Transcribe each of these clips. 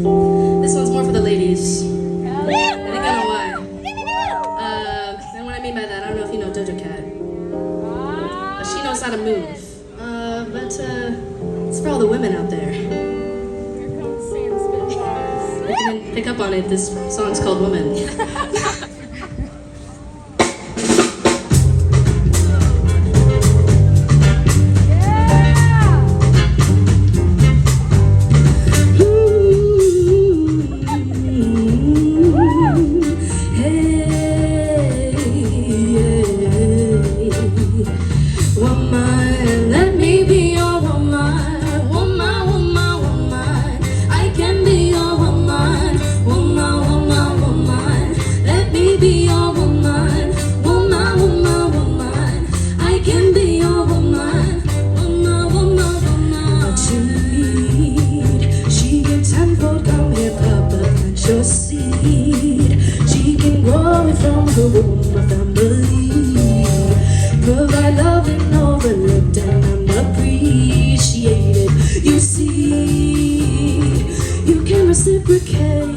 This one's more for the ladies. I think I know why. And what I mean by that, I don't know if you know Doja Cat. But she knows how to move. It's for all the women out there. Here comes Sam's Spitfires. You can pick up on it, this song's called Woman. She can grow it from the womb of family, provide love and overlooked and unappreciated. You see, you can reciprocate.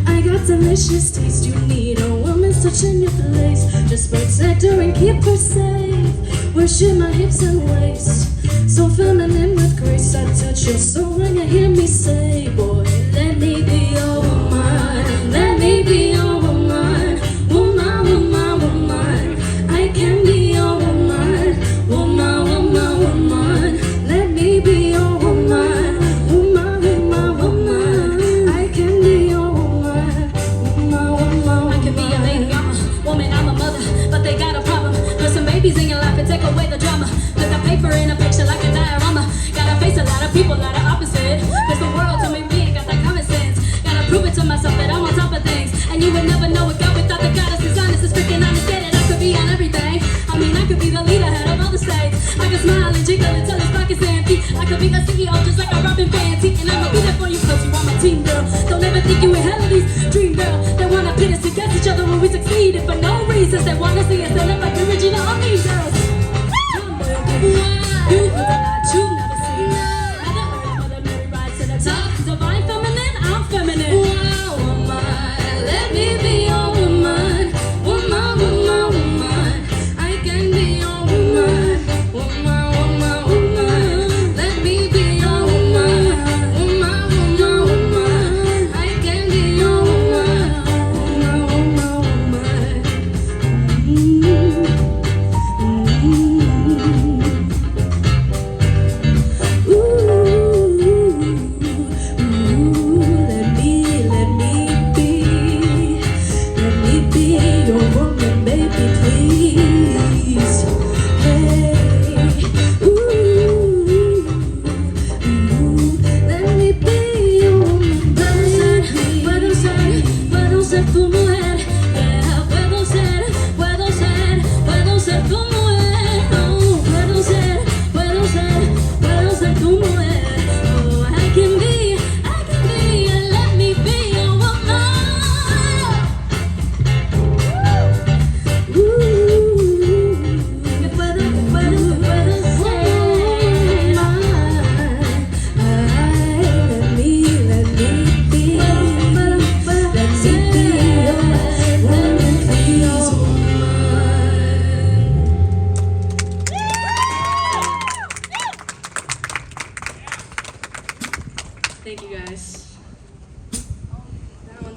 I got delicious taste. You need a woman's touch in your place. Just protect her and keep her safe. Worship my hips and waist, so feminine with grace. I touch your soul when you hear me say, boy, let me be your woman. Let me be your woman. Woman, woman, woman. I can be your woman. Woman, woman, woman. Let me be your woman. Woman, woman, woman. I can be your woman. Woman, woman. I can be a lady, I'm a woman, I'm a mother, but they got a problem. There's some babies in your life and take away the drama. Cause I paper in a picture like a diorama. Gotta face a lot of people, lot of opposite. Cause the world told me we ain't got that common sense. Gotta prove it to myself that I'm on top of things. And you would never know it, God, without the goddess is honest. It's freaking honest, get it, I could be on everything. I mean, I could be the leader, head of all the states. I could smile and jiggle until his pockets empty. I could be the CEO just like a Robin Fancy. And I'ma be there for you cause you are my team, girl. Don't ever think you in hell of these dream, girl. They wanna pit us against each other when we succeed. And for no reasons, they wanna see us end up like we